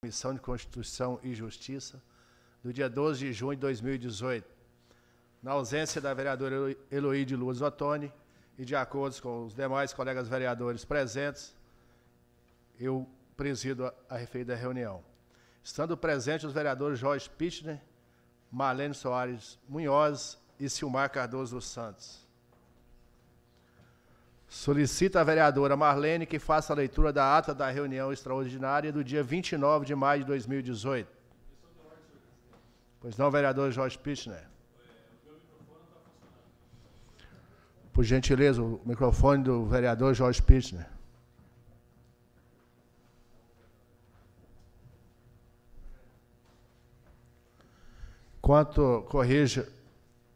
Comissão de Constituição e Justiça, do dia 12 de junho de 2018. Na ausência da vereadora Eloíde Lourdes Ottoni e de acordo com os demais colegas vereadores presentes, eu presido a referida reunião. Estando presentes os vereadores Jorge Pittner, Marlene Soares Munhoz e Silmar Cardoso dos Santos. Solicita a vereadora Marlene que faça a leitura da ata da reunião extraordinária do dia 29 de maio de 2018. Pois não, vereador Jorge Pittner. Por gentileza, o microfone do vereador Jorge Pittner. Enquanto corrige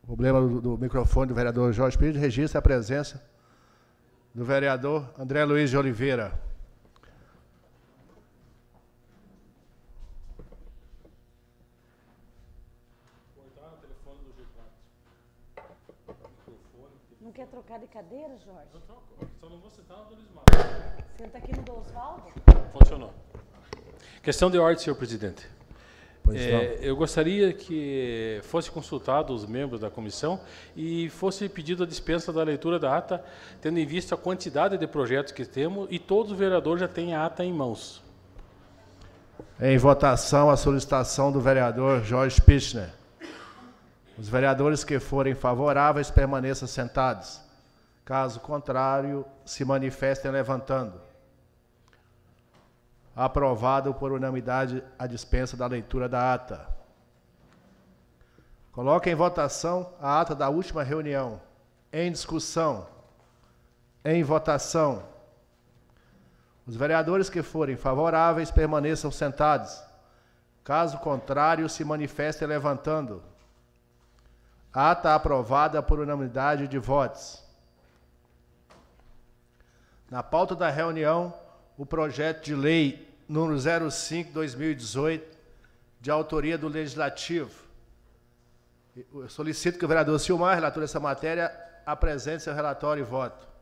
o problema do microfone do vereador Jorge Pittner, registra a presença do vereador André Luiz de Oliveira. Não quer trocar de cadeira, Jorge? Eu troco, só não vou sentar no Luiz Mário. Senta aqui no do Osvaldo? Funcionou. Questão de ordem, senhor presidente. Eu gostaria que fosse consultado os membros da comissão e fosse pedido a dispensa da leitura da ata, tendo em vista a quantidade de projetos que temos e todos os vereadores já têm a ata em mãos. Em votação, a solicitação do vereador Jorge Pittner. Os vereadores que forem favoráveis permaneçam sentados. Caso contrário, se manifestem levantando. Aprovado por unanimidade a dispensa da leitura da ata. Coloque em votação a ata da última reunião. Em discussão. Em votação. Os vereadores que forem favoráveis permaneçam sentados. Caso contrário, se manifestem levantando. Ata aprovada por unanimidade de votos. Na pauta da reunião, o projeto de lei número 05/2018, de autoria do Legislativo. Eu solicito que o vereador Silmar, relator dessa matéria, apresente seu relatório e voto.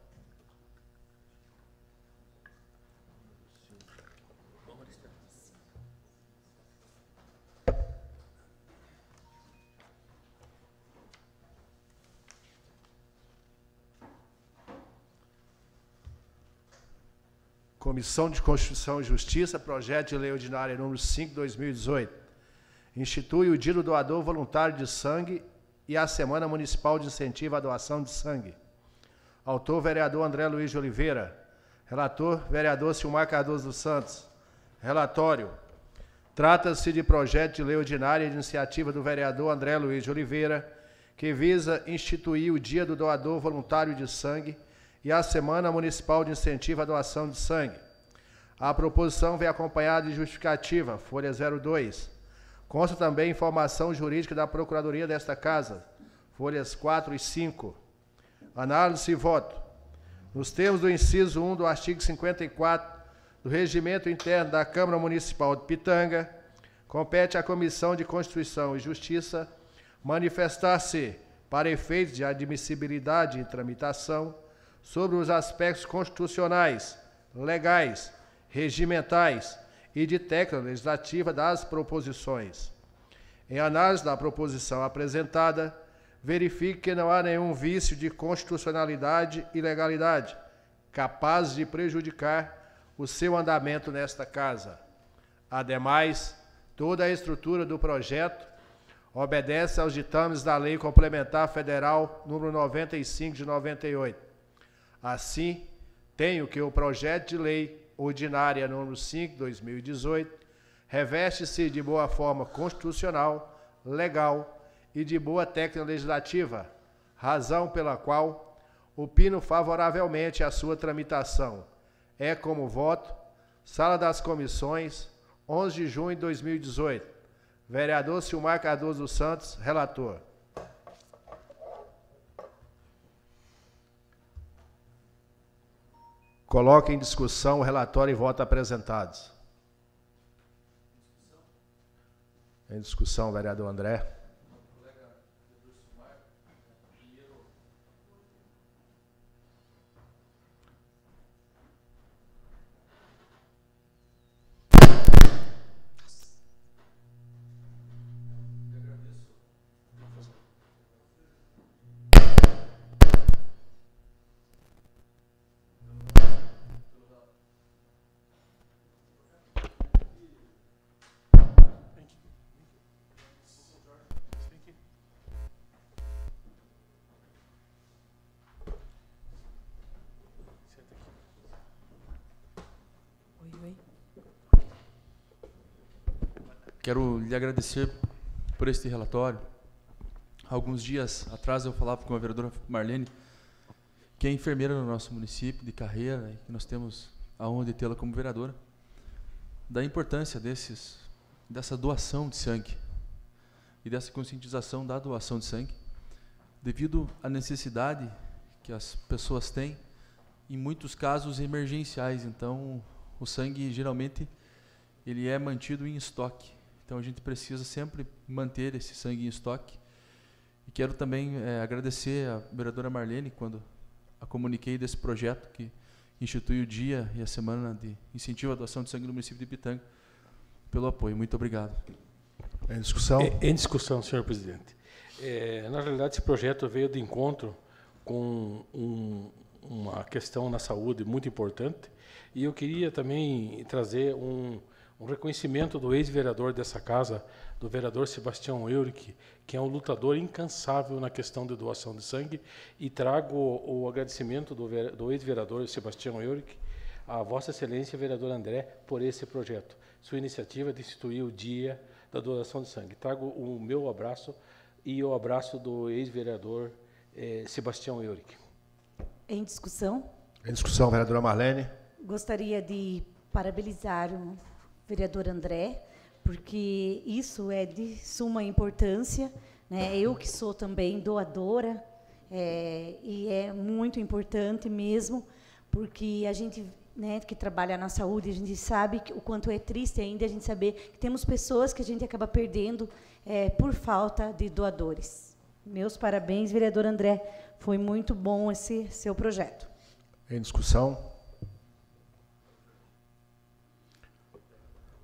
Comissão de Constituição e Justiça, projeto de lei ordinária número 5/2018. Institui o Dia do Doador Voluntário de Sangue e a Semana Municipal de Incentivo à Doação de Sangue. Autor, vereador André Luiz de Oliveira. Relator, vereador Silmar Cardoso dos Santos. Relatório. Trata-se de projeto de lei ordinária de iniciativa do vereador André Luiz de Oliveira, que visa instituir o Dia do Doador Voluntário de Sangue e a Semana Municipal de Incentivo à Doação de Sangue. A proposição vem acompanhada de justificativa, folha 02. Consta também informação jurídica da Procuradoria desta Casa, folhas 4 e 5. Análise e voto. Nos termos do inciso 1 do artigo 54 do Regimento Interno da Câmara Municipal de Pitanga, compete à Comissão de Constituição e Justiça manifestar-se, para efeitos de admissibilidade e tramitação, sobre os aspectos constitucionais, legais, regimentais e de técnica legislativa das proposições. Em análise da proposição apresentada, verifique que não há nenhum vício de constitucionalidade e legalidade capaz de prejudicar o seu andamento nesta Casa. Ademais, toda a estrutura do projeto obedece aos ditames da Lei Complementar Federal número 95 de 98. Assim, tenho que o projeto de lei ordinária número 5/2018 reveste-se de boa forma constitucional, legal e de boa técnica legislativa, razão pela qual opino favoravelmente a sua tramitação. É como voto, Sala das Comissões, 11 de junho de 2018. Vereador Silmar Cardoso dos Santos, relator. Coloque em discussão o relatório e voto apresentados. Em discussão, vereador André. Quero lhe agradecer por este relatório. Alguns dias atrás eu falava com a vereadora Marlene, que é enfermeira no nosso município de carreira, e que nós temos a honra de tê-la como vereadora, da importância dessa doação de sangue e dessa conscientização da doação de sangue, devido à necessidade que as pessoas têm, em muitos casos emergenciais. Então, o sangue, geralmente, ele é mantido em estoque. Então, a gente precisa sempre manter esse sangue em estoque. E quero também agradecer à vereadora Marlene, quando a comuniquei desse projeto que institui o dia e a semana de incentivo à doação de sangue no município de Ipitanga, pelo apoio. Muito obrigado. Em discussão? Em discussão, senhor presidente. Na realidade, esse projeto veio de encontro com uma questão na saúde muito importante, e eu queria também trazer um reconhecimento do ex-vereador dessa casa, do vereador Sebastião Eurick, que é um lutador incansável na questão de doação de sangue, e trago o agradecimento do ex-vereador Sebastião Eurick a Vossa Excelência, vereador André, por esse projeto, sua iniciativa de instituir o dia da doação de sangue. Trago o meu abraço e o abraço do ex-vereador Sebastião Eurick. Em discussão? Em discussão, vereadora Marlene. Gostaria de parabenizar o vereador André, porque isso é de suma importância, né? Eu que sou também doadora, e é muito importante mesmo, porque a gente, né, que trabalha na saúde, a gente sabe o quanto é triste ainda a gente saber que temos pessoas que a gente acaba perdendo por falta de doadores. Meus parabéns, vereador André. Foi muito bom esse seu projeto. Em discussão?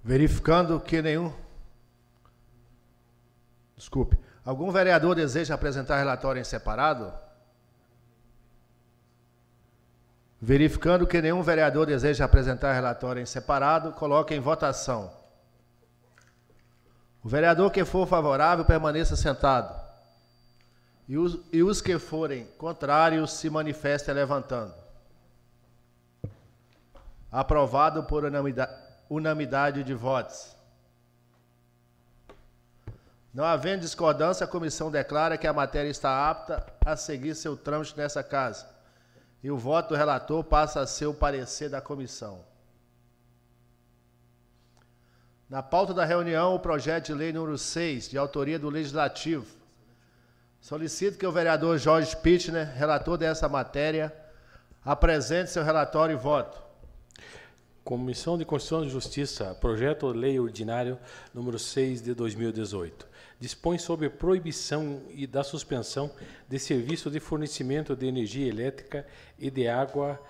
Verificando que nenhum... Desculpe. Algum vereador deseja apresentar relatório em separado? Verificando que nenhum vereador deseja apresentar relatório em separado, coloque em votação. O vereador que for favorável permaneça sentado. E os que forem contrários se manifestem levantando. Aprovado por unanimidade de votos. Não havendo discordância, a comissão declara que a matéria está apta a seguir seu trâmite nessa casa. E o voto do relator passa a ser o parecer da comissão. Na pauta da reunião, o projeto de lei número 6, de autoria do Legislativo. Solicito que o vereador Jorge Pittner, relator dessa matéria, apresente seu relatório e voto. Comissão de Constituição e Justiça, projeto de lei ordinário número 6 de 2018. Dispõe sobre proibição e da suspensão de serviço de fornecimento de energia elétrica e de água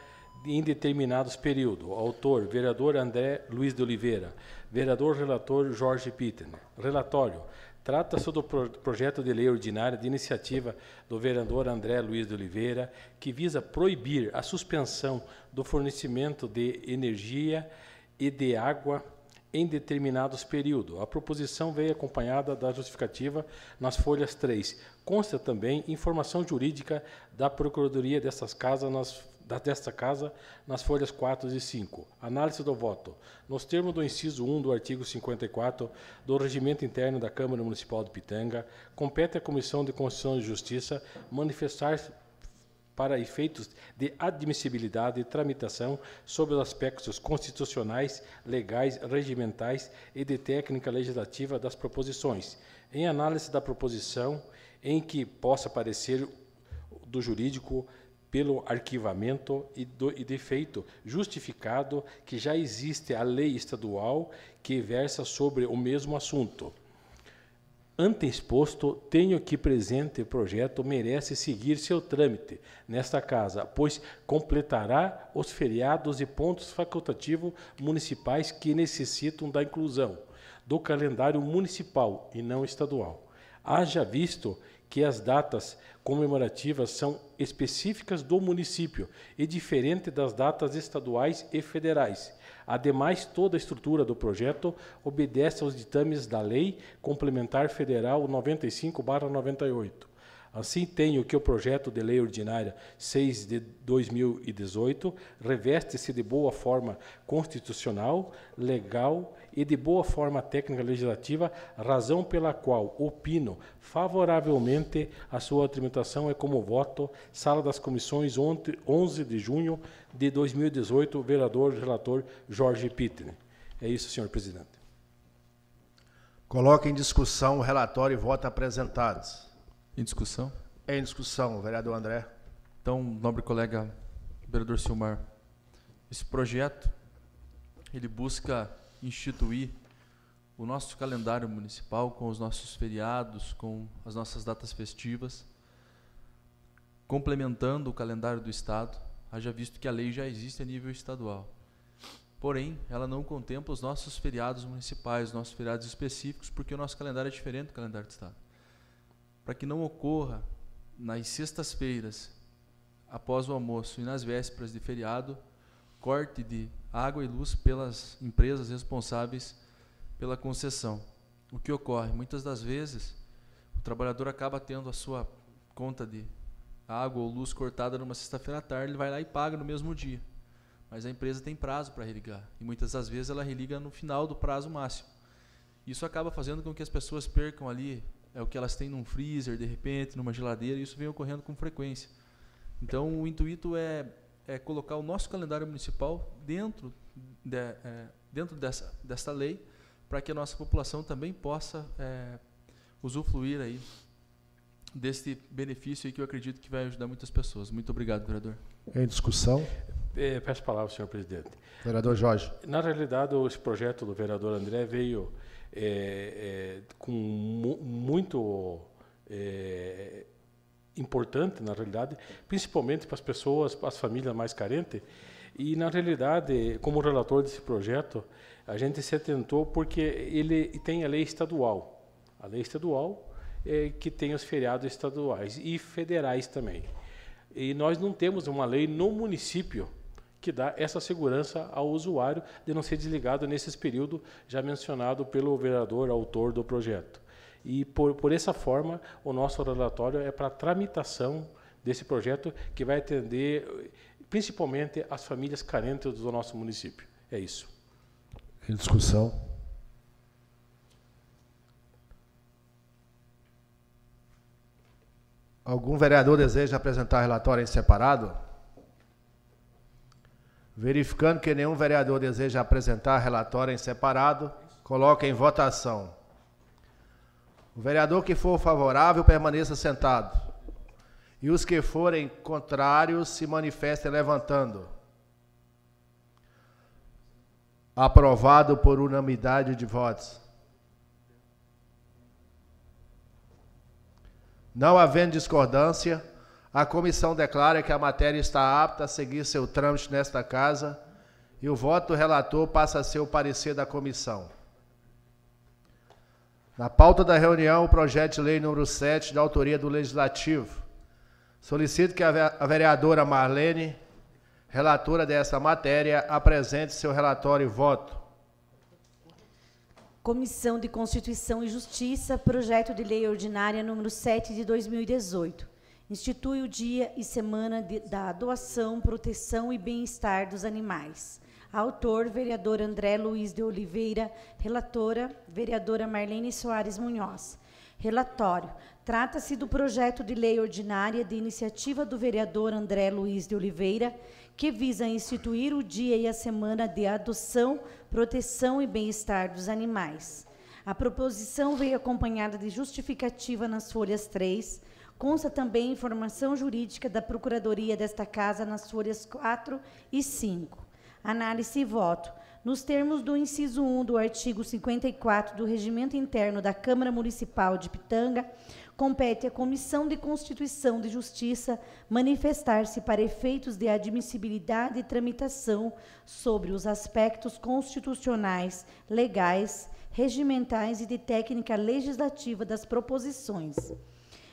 em determinados períodos. Autor, vereador André Luiz de Oliveira. Vereador relator Jorge Pittner. Relatório. Trata-se do projeto de lei ordinária de iniciativa do vereador André Luiz de Oliveira, que visa proibir a suspensão do fornecimento de energia e de água em determinados períodos. A proposição veio acompanhada da justificativa nas folhas 3. Consta também informação jurídica da Procuradoria desta casa nas folhas 4 e 5. Análise do voto. Nos termos do inciso 1 do artigo 54 do Regimento Interno da Câmara Municipal de Ipitanga, compete à Comissão de Constituição e Justiça manifestar para efeitos de admissibilidade e tramitação sobre os aspectos constitucionais, legais, regimentais e de técnica legislativa das proposições. Em análise da proposição em que possa parecer do jurídico pelo arquivamento e defeito justificado que já existe a lei estadual que versa sobre o mesmo assunto. Ante exposto, tenho que presente projeto merece seguir seu trâmite nesta casa, pois completará os feriados e pontos facultativos municipais que necessitam da inclusão do calendário municipal e não estadual. Haja visto que as datas comemorativas são específicas do município e diferentes das datas estaduais e federais. Ademais, toda a estrutura do projeto obedece aos ditames da Lei Complementar Federal 95/98. Assim, tenho que o projeto de lei ordinária 6 de 2018 reveste-se de boa forma constitucional, legal e de boa forma técnica legislativa, razão pela qual opino favoravelmente a sua tramitação é como voto, Sala das Comissões, 11 de junho de 2018, vereador relator Jorge Pittner. É isso, senhor presidente. Coloque em discussão o relatório e voto apresentados. Em discussão? Em discussão, vereador André. Então, nobre colega vereador Silmar, esse projeto, ele busca instituir o nosso calendário municipal com os nossos feriados, com as nossas datas festivas, complementando o calendário do Estado, haja visto que a lei já existe a nível estadual. Porém, ela não contempla os nossos feriados municipais, os nossos feriados específicos, porque o nosso calendário é diferente do calendário do Estado. Para que não ocorra nas sextas-feiras, após o almoço e nas vésperas de feriado, corte de água e luz pelas empresas responsáveis pela concessão. O que ocorre? Muitas das vezes, o trabalhador acaba tendo a sua conta de água ou luz cortada numa sexta-feira à tarde, ele vai lá e paga no mesmo dia. Mas a empresa tem prazo para religar, e muitas das vezes ela religa no final do prazo máximo. Isso acaba fazendo com que as pessoas percam ali o que elas têm num freezer, de repente, numa geladeira, e isso vem ocorrendo com frequência. Então, o intuito é colocar o nosso calendário municipal dentro desta lei, para que a nossa população também possa usufruir aí deste benefício aí que eu acredito que vai ajudar muitas pessoas. Muito obrigado, vereador. Em discussão. Peço a palavra, senhor presidente. Vereador Jorge. Na realidade, esse projeto do vereador André veio com muito importante, na realidade, principalmente para as pessoas, para as famílias mais carentes. E, na realidade, como relator desse projeto, a gente se atentou porque ele tem a lei estadual. A lei estadual que tem os feriados estaduais e federais também. E nós não temos uma lei no município que dá essa segurança ao usuário de não ser desligado nesses períodos já mencionado pelo vereador autor do projeto. E por essa forma, o nosso relatório é para a tramitação desse projeto que vai atender principalmente as famílias carentes do nosso município. É isso. Em discussão. Algum vereador deseja apresentar relatório em separado? Verificando que nenhum vereador deseja apresentar relatório em separado, coloque em votação. O vereador que for favorável, permaneça sentado. E os que forem contrários, se manifestem levantando. Aprovado por unanimidade de votos. Não havendo discordância, a comissão declara que a matéria está apta a seguir seu trâmite nesta casa e o voto do relator passa a ser o parecer da comissão. Na pauta da reunião, o projeto de lei número 7, da autoria do Legislativo. Solicito que a vereadora Marlene, relatora dessa matéria, apresente seu relatório e voto. Comissão de Constituição e Justiça, projeto de lei ordinária número 7 de 2018. Institui o dia e semana da doação, proteção e bem-estar dos animais. Autor, vereador André Luiz de Oliveira. Relatora, vereadora Marlene Soares Munhoz. Relatório. Trata-se do projeto de lei ordinária de iniciativa do vereador André Luiz de Oliveira, que visa instituir o dia e a semana de adoção, proteção e bem-estar dos animais. A proposição veio acompanhada de justificativa nas folhas 3, consta também informação jurídica da Procuradoria desta Casa nas folhas 4 e 5. Análise e voto. Nos termos do inciso 1 do artigo 54 do Regimento Interno da Câmara Municipal de Pitanga, compete à Comissão de Constituição e Justiça manifestar-se para efeitos de admissibilidade e tramitação sobre os aspectos constitucionais, legais, regimentais e de técnica legislativa das proposições.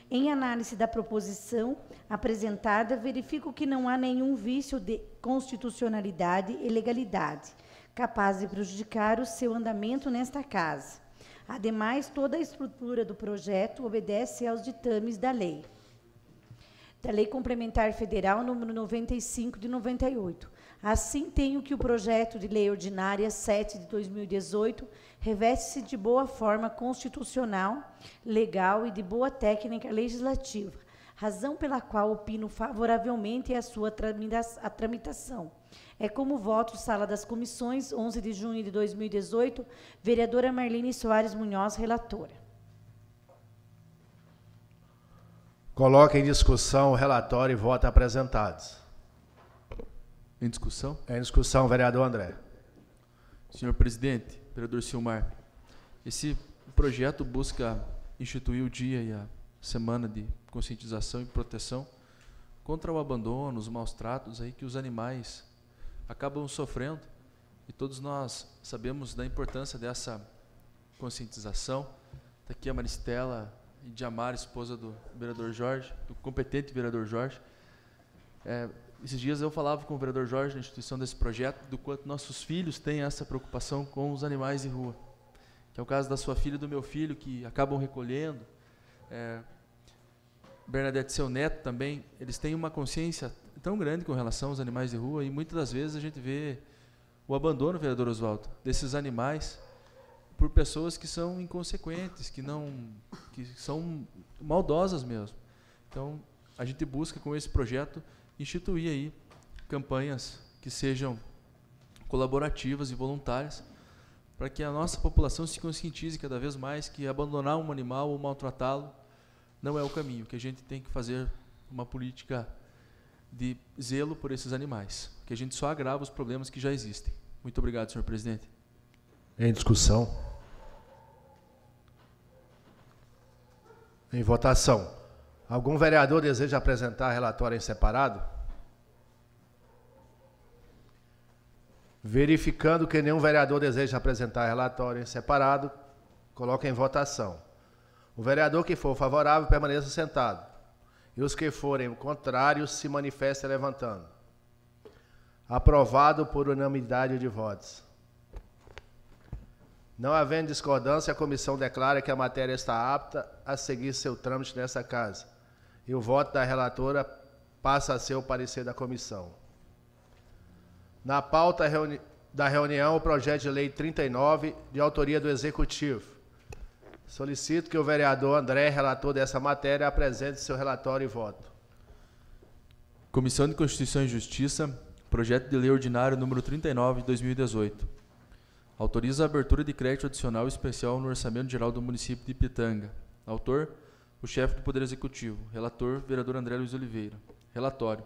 Em análise da proposição apresentada, verifico que não há nenhum vício de constitucionalidade e legalidade, capaz de prejudicar o seu andamento nesta casa. Ademais, toda a estrutura do projeto obedece aos ditames da lei. da Lei Complementar Federal número 95 de 98. Assim, tenho que o projeto de Lei Ordinária 7 de 2018 reveste-se de boa forma constitucional, legal e de boa técnica legislativa, razão pela qual opino favoravelmente a sua tramitação. É como voto, Sala das Comissões, 11 de junho de 2018, vereadora Marlene Soares Munhoz, relatora. Coloca em discussão o relatório e voto apresentados. Em discussão? Em discussão, vereador André. Senhor presidente, vereador Silmar, esse projeto busca instituir o dia e a semana de conscientização e proteção contra o abandono, os maus tratos aí que os animais acabam sofrendo, e todos nós sabemos da importância dessa conscientização. Está aqui a Maristela Idiamar, esposa do vereador Jorge, do competente vereador Jorge. Esses dias eu falava com o vereador Jorge na instituição desse projeto, do quanto nossos filhos têm essa preocupação com os animais de rua, que é o caso da sua filha e do meu filho, que acabam recolhendo. Bernadette, seu neto também, eles têm uma consciência tão grande com relação aos animais de rua, e muitas das vezes a gente vê o abandono, vereador Oswaldo, desses animais por pessoas que são inconsequentes, que são maldosas mesmo. Então, a gente busca com esse projeto instituir aí campanhas que sejam colaborativas e voluntárias, para que a nossa população se conscientize cada vez mais que abandonar um animal ou maltratá-lo não é o caminho, que a gente tem que fazer uma política de zelo por esses animais, que a gente só agrava os problemas que já existem. Muito obrigado, senhor presidente. Em discussão. Em votação. Algum vereador deseja apresentar relatório em separado? Verificando que nenhum vereador deseja apresentar relatório em separado, coloca em votação. O vereador que for favorável permaneça sentado, e os que forem contrários se manifestem levantando. Aprovado por unanimidade de votos. Não havendo discordância, a comissão declara que a matéria está apta a seguir seu trâmite nessa casa, e o voto da relatora passa a ser o parecer da comissão. Na pauta da reunião, o projeto de lei 39, de autoria do Executivo. Solicito que o vereador André, relator dessa matéria, apresente seu relatório e voto. Comissão de Constituição e Justiça, projeto de lei ordinário número 39 de 2018. Autoriza a abertura de crédito adicional especial no Orçamento Geral do município de Pitanga. Autor, o chefe do Poder Executivo. Relator, vereador André Luiz Oliveira. Relatório.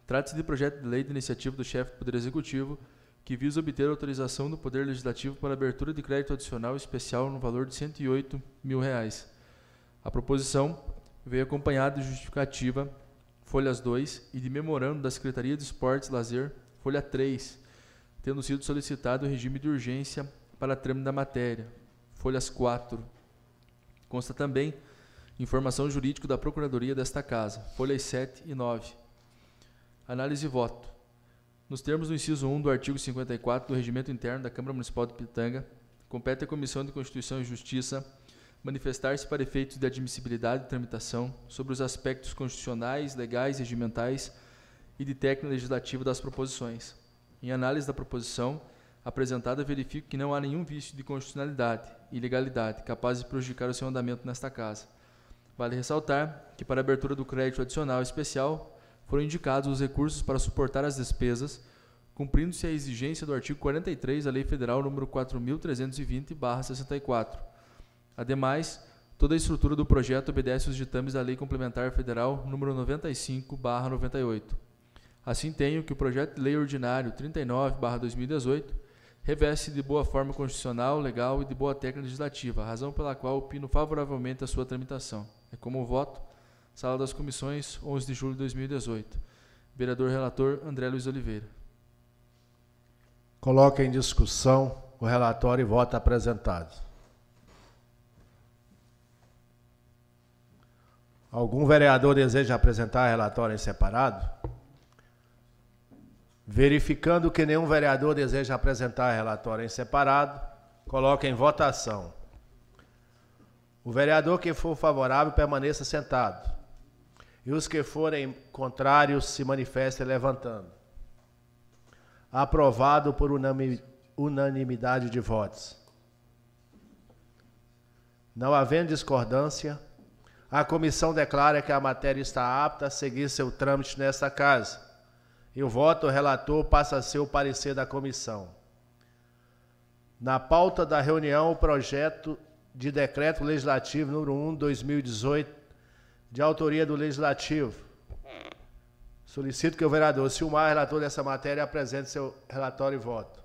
Trata-se de projeto de lei de iniciativa do chefe do Poder Executivo que visa obter autorização do Poder Legislativo para abertura de crédito adicional especial no valor de R$ 108 mil. A proposição veio acompanhada de justificativa, folhas 2, e de memorando da Secretaria de Esportes e Lazer, folha 3, tendo sido solicitado o regime de urgência para trâmite da matéria, folhas 4. Consta também informação jurídica da Procuradoria desta Casa, folhas 7 e 9. Análise e voto. Nos termos do inciso 1 do artigo 54 do Regimento Interno da Câmara Municipal de Pitanga, compete à Comissão de Constituição e Justiça manifestar-se para efeitos de admissibilidade e tramitação sobre os aspectos constitucionais, legais, regimentais e de técnica legislativa das proposições. Em análise da proposição apresentada, verifico que não há nenhum vício de constitucionalidade e legalidade capaz de prejudicar o seu andamento nesta Casa. Vale ressaltar que, para a abertura do crédito adicional especial, foram indicados os recursos para suportar as despesas, cumprindo-se a exigência do artigo 43 da Lei Federal nº 4.320/64. Ademais, toda a estrutura do projeto obedece aos ditames da Lei Complementar Federal nº 95/98. Assim, tenho que o projeto de lei ordinário 39/2018 reveste de boa forma constitucional, legal e de boa técnica legislativa, razão pela qual opino favoravelmente a sua tramitação. É como voto. Sala das Comissões, 11 de julho de 2018. Vereador relator André Luiz Oliveira. Coloca em discussão o relatório e voto apresentado. Algum vereador deseja apresentar relatório em separado? Verificando que nenhum vereador deseja apresentar relatório em separado, coloca em votação. O vereador que for favorável permaneça sentado, E os que forem contrários se manifestem levantando. Aprovado por unanimidade de votos. Não havendo discordância, a comissão declara que a matéria está apta a seguir seu trâmite nesta casa. E o voto do relator passa a ser o parecer da comissão. Na pauta da reunião, o projeto de decreto legislativo número 1/2018, de autoria do Legislativo. Solicito que o vereador Silmar, relator dessa matéria, apresente seu relatório e voto.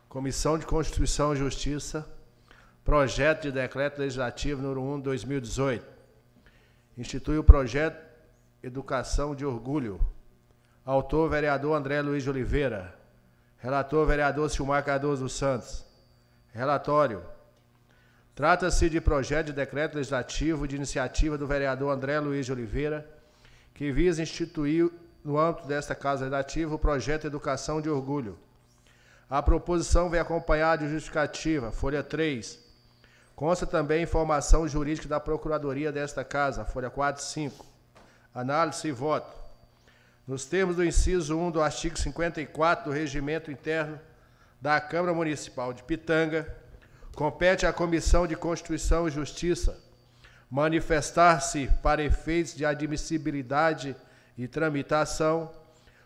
Comissão de Constituição e Justiça, projeto de decreto legislativo número 1/2018. Institui o projeto Educação de Orgulho. Autor, vereador André Luiz de Oliveira. Relator, vereador Silmar Cardoso dos Santos. Relatório. Trata-se de projeto de decreto legislativo de iniciativa do vereador André Luiz de Oliveira, que visa instituir, no âmbito desta Casa Legislativa, o projeto Educação de Orgulho. A proposição vem acompanhada de justificativa, folha 3. Consta também informação jurídica da Procuradoria desta Casa, folha 4 e 5. Análise e voto. Nos termos do inciso 1 do artigo 54 do Regimento Interno da Câmara Municipal de Pitanga, compete à Comissão de Constituição e Justiça manifestar-se para efeitos de admissibilidade e tramitação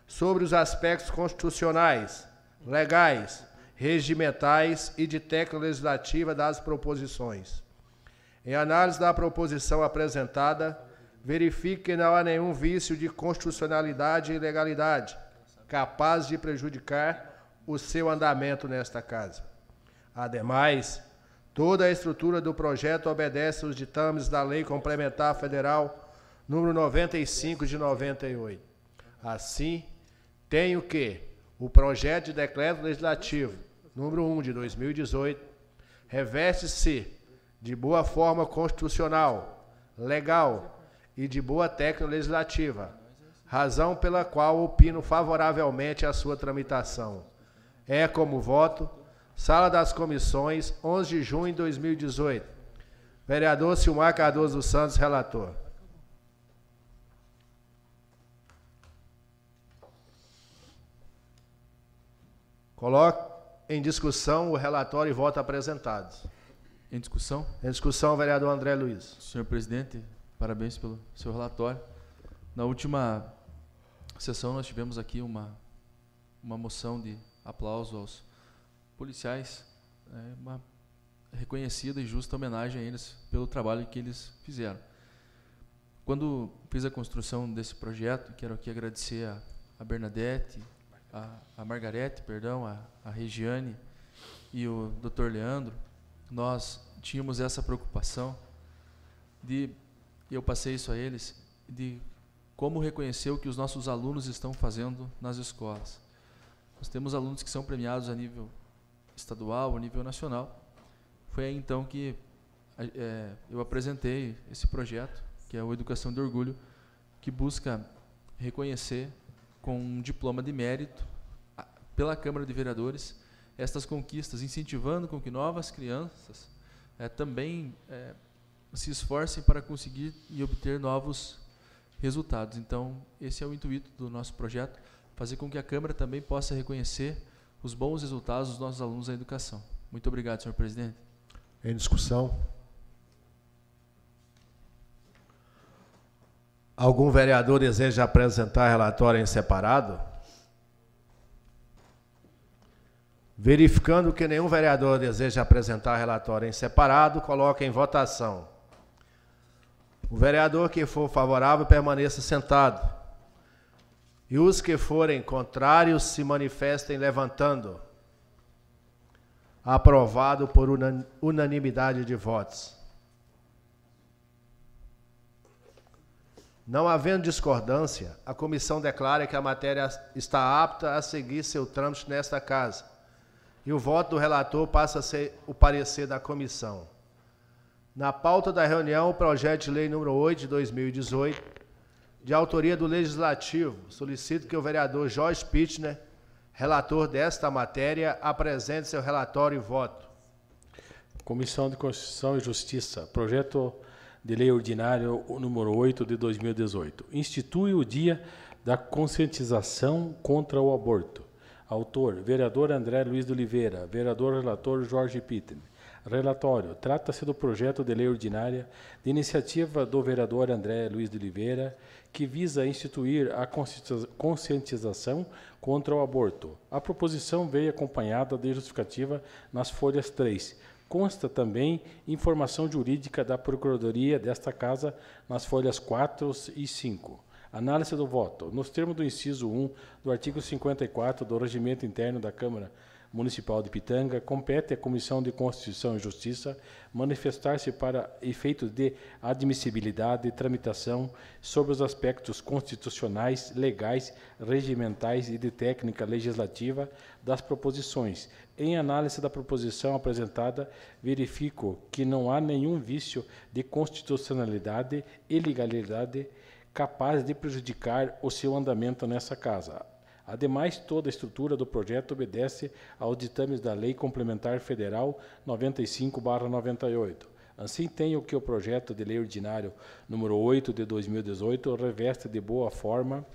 sobre os aspectos constitucionais, legais, regimentais e de técnica legislativa das proposições. Em análise da proposição apresentada, verifique que não há nenhum vício de constitucionalidade e legalidade capaz de prejudicar o seu andamento nesta casa. Ademais, toda a estrutura do projeto obedece aos ditames da Lei Complementar Federal número 95 de 98. Assim, tenho que o projeto de decreto legislativo número 1 de 2018 reveste-se de boa forma constitucional, legal e de boa técnica legislativa, razão pela qual opino favoravelmente a sua tramitação. É como voto, Sala das Comissões, 11 de junho de 2018. Vereador Silmar Cardoso dos Santos, relator. Coloco em discussão o relatório e voto apresentados. Em discussão? Em discussão, vereador André Luiz. Senhor presidente, parabéns pelo seu relatório. Na última sessão nós tivemos aqui uma moção de aplauso aos policiais, uma reconhecida e justa homenagem a eles pelo trabalho que eles fizeram. Quando fiz a construção desse projeto, quero aqui agradecer a Bernadette, a Margarete, perdão, a Regiane e o Dr. Leandro. Nós tínhamos essa preocupação de, eu passei isso a eles, de como reconhecer o que os nossos alunos estão fazendo nas escolas. Nós temos alunos que são premiados a nível estadual, a nível nacional. Foi aí então que eu apresentei esse projeto, que é o Educação de Orgulho, que busca reconhecer com um diploma de mérito pela Câmara de Vereadores estas conquistas, incentivando com que novas crianças também se esforcem para conseguir e obter novos resultados. Então, esse é o intuito do nosso projeto, fazer com que a Câmara também possa reconhecer os bons resultados dos nossos alunos da educação. Muito obrigado, senhor presidente. Em discussão. Algum vereador deseja apresentar relatório em separado? Verificando que nenhum vereador deseja apresentar relatório em separado, coloque em votação. O vereador que for favorável permaneça sentado. E os que forem contrários se manifestem levantando. Aprovado por unanimidade de votos. Não havendo discordância, a comissão declara que a matéria está apta a seguir seu trâmite nesta casa. E o voto do relator passa a ser o parecer da comissão. Na pauta da reunião, o projeto de lei número 8 de 2018, de autoria do Legislativo, solicito que o vereador Jorge Pittner, Relator desta matéria, apresente seu relatório e voto. Comissão de Constituição e Justiça. Projeto de Lei Ordinário número 8 de 2018. Institui o Dia da Conscientização contra o Aborto. Autor, vereador André Luiz de Oliveira. Vereador relator Jorge Pittner. Relatório. Trata-se do projeto de lei ordinária de iniciativa do vereador André Luiz de Oliveira, que visa instituir a conscientização contra o aborto. A proposição veio acompanhada de justificativa nas folhas 3. Consta também informação jurídica da Procuradoria desta Casa nas folhas 4 e 5. Análise do voto. Nos termos do inciso 1 do artigo 54 do Regimento Interno da Câmara Municipal de Pitanga, compete à Comissão de Constituição e Justiça manifestar-se para efeitos de admissibilidade e tramitação sobre os aspectos constitucionais, legais, regimentais e de técnica legislativa das proposições. Em análise da proposição apresentada, verifico que não há nenhum vício de constitucionalidade e legalidade capaz de prejudicar o seu andamento nessa Casa. Ademais, toda a estrutura do projeto obedece aos ditames da Lei Complementar Federal 95/98. Assim, tenho que o projeto de lei ordinário número 8 de 2018 reveste de boa forma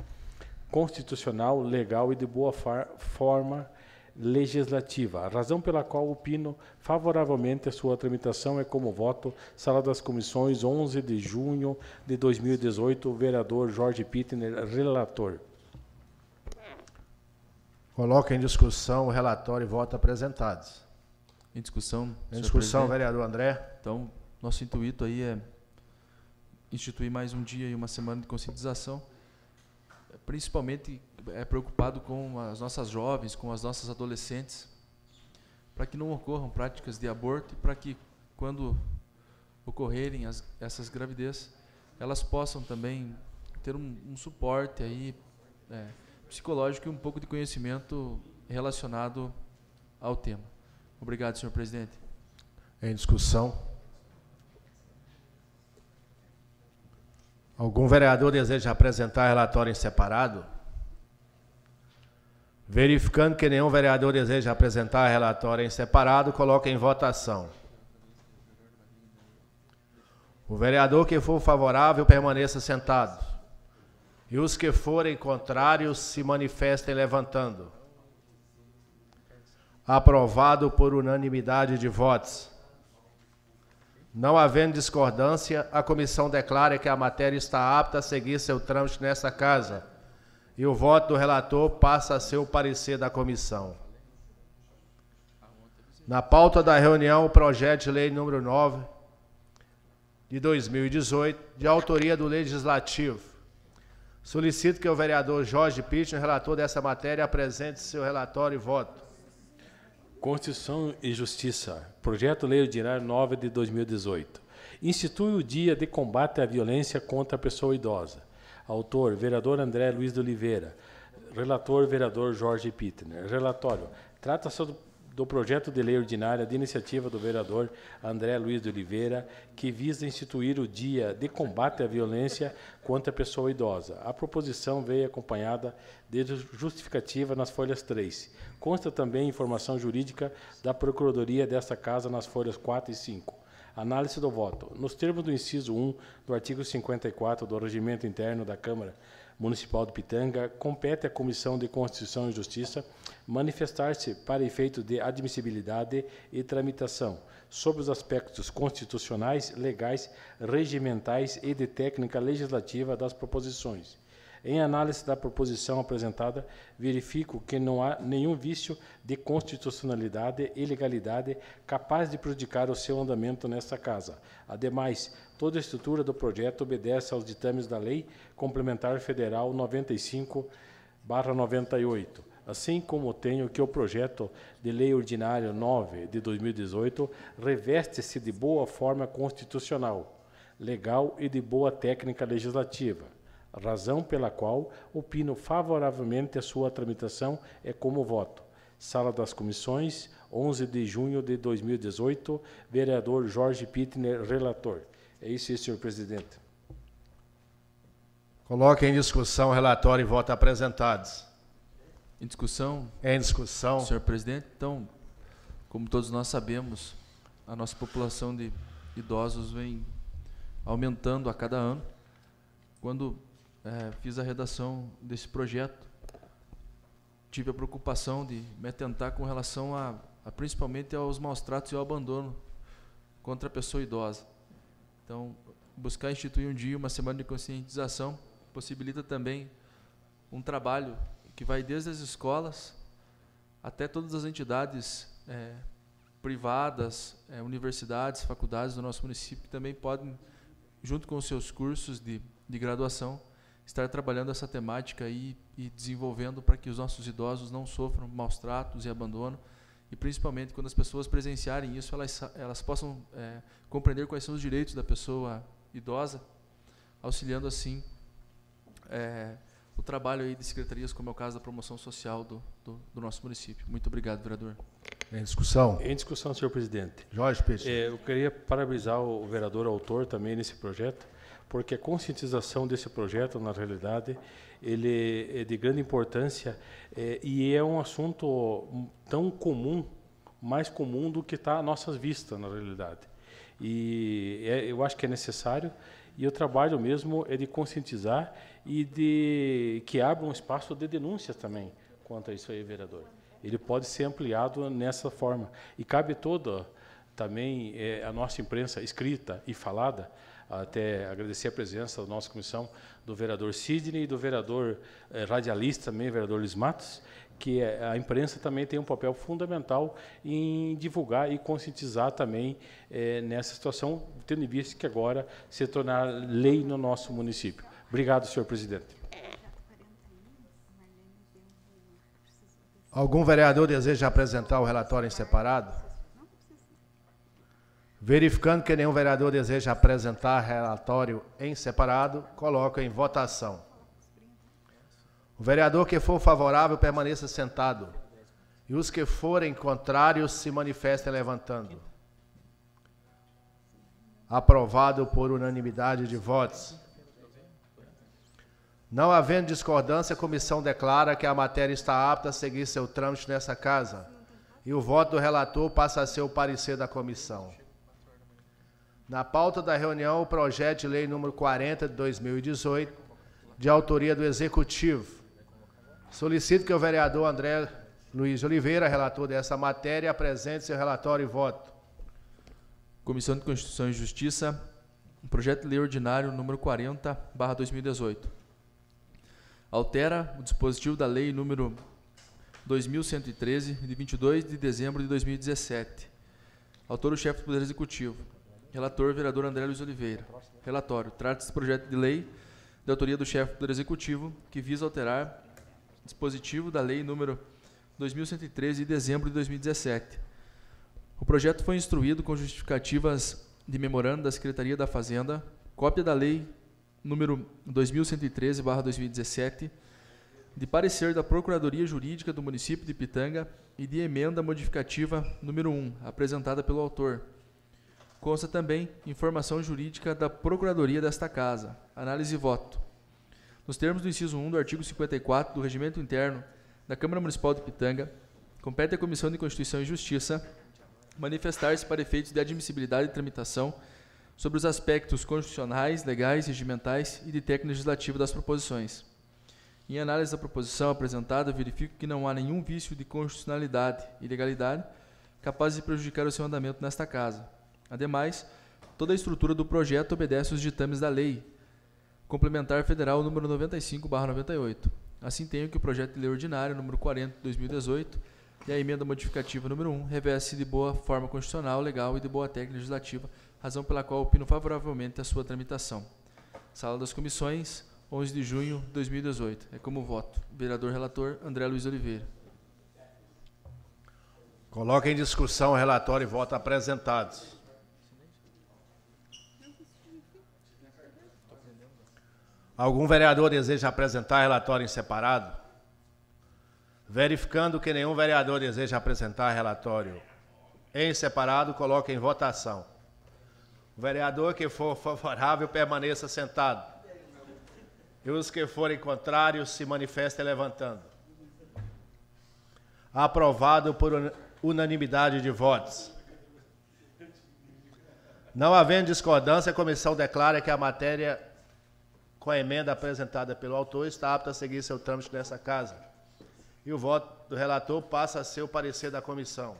constitucional, legal e de boa forma legislativa, a razão pela qual opino favoravelmente a sua tramitação é como voto, Sala das Comissões, 11 de junho de 2018, vereador Jorge Pittner, relator. Coloca em discussão o relatório e voto apresentados. Em discussão, em discussão, vereador André. Então, nosso intuito aí é instituir mais um dia e uma semana de conscientização, principalmente preocupado com as nossas jovens, com as nossas adolescentes, para que não ocorram práticas de aborto e para que, quando ocorrerem essas gravidez, elas possam também ter um suporte aí, psicológico e um pouco de conhecimento relacionado ao tema. Obrigado, senhor presidente. Em discussão. Algum vereador deseja apresentar relatório em separado? Verificando que nenhum vereador deseja apresentar relatório em separado, coloca em votação. O vereador que for favorável permaneça sentado. E os que forem contrários se manifestem levantando. Aprovado por unanimidade de votos. Não havendo discordância, a comissão declara que a matéria está apta a seguir seu trâmite nesta Casa. E o voto do relator passa a ser o parecer da comissão. Na pauta da reunião, o projeto de lei número 9 de 2018, de autoria do Legislativo. Solicito que o vereador Jorge Pittner, relator dessa matéria, apresente seu relatório e voto. Constituição e Justiça. Projeto Lei Ordinário 9 de 2018. Institui o Dia de Combate à Violência contra a Pessoa Idosa. Autor, vereador André Luiz de Oliveira. Relator, vereador Jorge Pittner. Relatório. Trata-se do projeto de lei ordinária de iniciativa do vereador André Luiz de Oliveira, que visa instituir o Dia de Combate à Violência contra a Pessoa Idosa. A proposição veio acompanhada de justificativa nas folhas 3. Consta também informação jurídica da Procuradoria desta Casa nas folhas 4 e 5. Análise do voto. Nos termos do inciso 1 do artigo 54 do Regimento Interno da Câmara Municipal de Pitanga, compete à Comissão de Constituição e Justiça manifestar-se para efeito de admissibilidade e tramitação sobre os aspectos constitucionais, legais, regimentais e de técnica legislativa das proposições. Em análise da proposição apresentada, verifico que não há nenhum vício de constitucionalidade e legalidade capaz de prejudicar o seu andamento nesta Casa. Ademais, toda a estrutura do projeto obedece aos ditames da Lei Complementar Federal 95/98. Assim como tenho que o projeto de lei ordinário 9 de 2018 reveste-se de boa forma constitucional, legal e de boa técnica legislativa, razão pela qual opino favoravelmente a sua tramitação é como voto. Sala das Comissões, 11 de junho de 2018, vereador Jorge Pittner, relator. É isso, senhor presidente. Coloque em discussão o relatório e voto apresentados. Em discussão. Em discussão. Senhor presidente, então, como todos nós sabemos, a nossa população de idosos vem aumentando a cada ano. Quando fiz a redação desse projeto, tive a preocupação de me atentar com relação a principalmente aos maus tratos e ao abandono contra a pessoa idosa. Então, buscar instituir um dia, uma semana de conscientização, possibilita também um trabalho que vai desde as escolas até todas as entidades privadas, universidades, faculdades do nosso município, que também podem, junto com os seus cursos de graduação, estar trabalhando essa temática e desenvolvendo para que os nossos idosos não sofram maus tratos e abandono, e principalmente quando as pessoas presenciarem isso, elas possam compreender quais são os direitos da pessoa idosa, auxiliando assim o trabalho aí de secretarias, como é o caso da promoção social do nosso município. Muito obrigado, vereador. Em discussão. Em discussão, senhor presidente. Jorge Peixe. Eu queria parabenizar o vereador autor também nesse projeto, porque a conscientização desse projeto, na realidade, ele é de grande importância e é um assunto tão comum, mais comum do que está à nossas vistas, na realidade. E eu acho que é necessário, e o trabalho mesmo é de conscientizar e de que abra um espaço de denúncia também quanto a isso aí, vereador. Ele pode ser ampliado nessa forma. E cabe toda também a nossa imprensa escrita e falada, até agradecer a presença da nossa comissão do vereador Sidney e do vereador radialista também, vereador Luiz Matos, que a imprensa também tem um papel fundamental em divulgar e conscientizar também nessa situação, tendo em vista que agora se tornar lei no nosso município. Obrigado, senhor presidente. Algum vereador deseja apresentar o relatório em separado? Verificando que nenhum vereador deseja apresentar relatório em separado, coloco em votação. O vereador que for favorável permaneça sentado, e os que forem contrários se manifestem levantando. Aprovado por unanimidade de votos. Não havendo discordância, a comissão declara que a matéria está apta a seguir seu trâmite nessa casa, e o voto do relator passa a ser o parecer da comissão. Na pauta da reunião, o projeto de lei número 40 de 2018, de autoria do Executivo. Solicito que o vereador André Luiz de Oliveira, relator dessa matéria, apresente seu relatório e voto. Comissão de Constituição e Justiça, projeto de lei ordinário número 40/2018. Altera o dispositivo da lei número 2113, de 22 de dezembro de 2017. Autor o chefe do Poder Executivo. Relator, vereador André Luiz Oliveira. Relatório. Trata-se de projeto de lei de autoria do chefe do Poder Executivo, que visa alterar o dispositivo da lei número 2113, de dezembro de 2017. O projeto foi instruído com justificativas de memorando da Secretaria da Fazenda, cópia da lei número 2113/2017, de parecer da Procuradoria Jurídica do município de Pitanga e de emenda modificativa número 1, apresentada pelo autor. Consta também informação jurídica da Procuradoria desta Casa. Análise e voto. Nos termos do inciso 1 do artigo 54 do Regimento Interno da Câmara Municipal de Pitanga, compete à Comissão de Constituição e Justiça manifestar-se para efeitos de admissibilidade e tramitação sobre os aspectos constitucionais, legais, regimentais e de técnica legislativa das proposições. Em análise da proposição apresentada, verifico que não há nenhum vício de constitucionalidade e legalidade capaz de prejudicar o seu andamento nesta Casa. Ademais, toda a estrutura do projeto obedece aos ditames da Lei Complementar Federal número 95/98. Assim, tenho que o projeto de lei ordinário número 40 de 2018 e a emenda modificativa número 1 reveste de boa forma constitucional, legal e de boa técnica legislativa, razão pela qual opino favoravelmente a sua tramitação. Sala das Comissões, 11 de junho de 2018. É como voto. Vereador relator André Luiz Oliveira. Coloca em discussão o relatório e voto apresentados. Algum vereador deseja apresentar relatório em separado? Verificando que nenhum vereador deseja apresentar relatório em separado, coloca em votação. O vereador que for favorável permaneça sentado. E os que forem contrários se manifestem levantando. Aprovado por unanimidade de votos. Não havendo discordância, a comissão declara que a matéria, com a emenda apresentada pelo autor, está apta a seguir seu trâmite nessa casa. E o voto do relator passa a ser o parecer da comissão.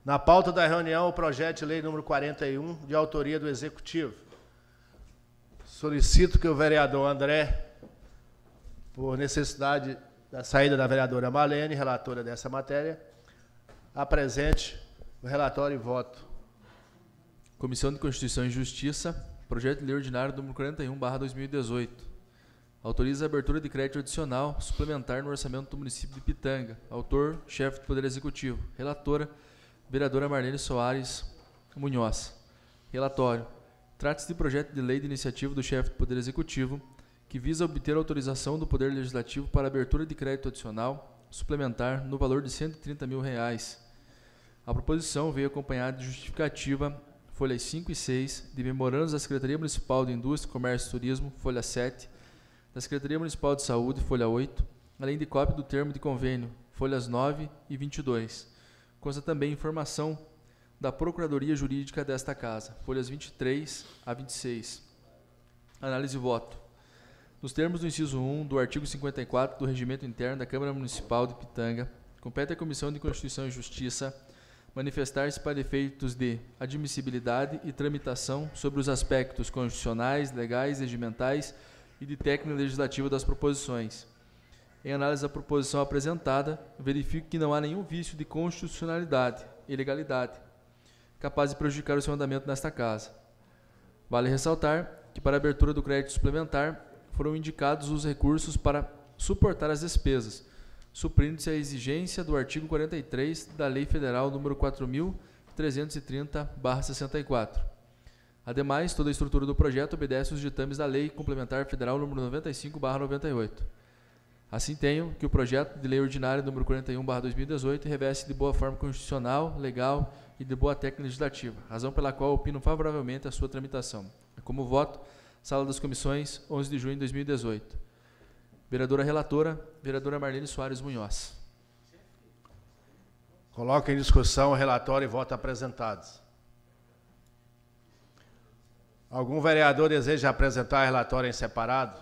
Na pauta da reunião, o projeto de lei número 41, de autoria do Executivo. Solicito que o vereador André, por necessidade da saída da vereadora Marlene, relatora dessa matéria, apresente o relatório e voto. Comissão de Constituição e Justiça, projeto de lei ordinário número 41/2018. Autoriza a abertura de crédito adicional suplementar no orçamento do município de Pitanga. Autor, chefe do Poder Executivo. Relatora, vereadora Marlene Soares Munhoz. Relatório. Trata-se de projeto de lei de iniciativa do chefe do Poder Executivo que visa obter autorização do Poder Legislativo para abertura de crédito adicional suplementar no valor de R$ 130 mil. A proposição veio acompanhada de justificativa, folhas 5 e 6, de memorandos da Secretaria Municipal de Indústria, Comércio e Turismo, folha 7, da Secretaria Municipal de Saúde, folha 8, além de cópia do termo de convênio, folhas 9 e 22. Consta também informação da Procuradoria Jurídica desta Casa, folhas 23 a 26. Análise e voto. Nos termos do inciso 1 do artigo 54 do Regimento Interno da Câmara Municipal de Pitanga, compete à Comissão de Constituição e Justiça manifestar-se para efeitos de admissibilidade e tramitação sobre os aspectos constitucionais, legais, regimentais e de técnica legislativa das proposições. Em análise da proposição apresentada, verifico que não há nenhum vício de constitucionalidade e legalidade capaz de prejudicar o seu andamento nesta Casa. Vale ressaltar que, para a abertura do crédito suplementar, foram indicados os recursos para suportar as despesas, suprindo-se a exigência do artigo 43 da Lei Federal nº 4.330/64. Ademais, toda a estrutura do projeto obedece aos ditames da Lei Complementar Federal nº 95/98. Assim tenho que o projeto de lei ordinária número 41/2018 reveste de boa forma constitucional, legal e de boa técnica legislativa, razão pela qual opino favoravelmente a sua tramitação. Como voto, Sala das Comissões, 11 de junho de 2018. Vereadora relatora, vereadora Marlene Soares Munhoz. Coloco em discussão o relatório e voto apresentados. Algum vereador deseja apresentar relatório em separado?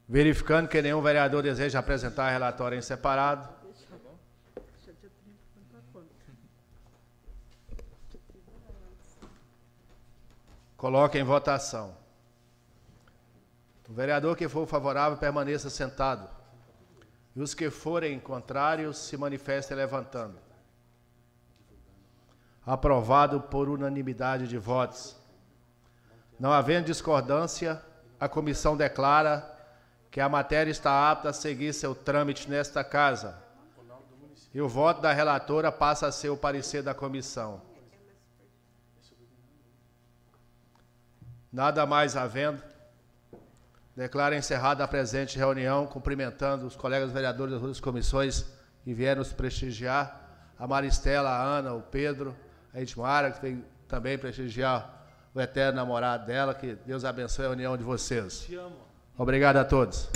Verificando que nenhum vereador deseja apresentar relatório em separado. Coloque em votação. O vereador que for favorável permaneça sentado. E os que forem contrários se manifestem levantando. Aprovado por unanimidade de votos. Não havendo discordância, a comissão declara que a matéria está apta a seguir seu trâmite nesta Casa. E o voto da relatora passa a ser o parecer da comissão. Nada mais havendo, declaro encerrada a presente reunião, cumprimentando os colegas vereadores das outras comissões que vieram nos prestigiar, a Maristela, a Ana, o Pedro, a Edmara, que veio também prestigiar o eterno namorado dela, que Deus abençoe a união de vocês. Te amo. Obrigado a todos.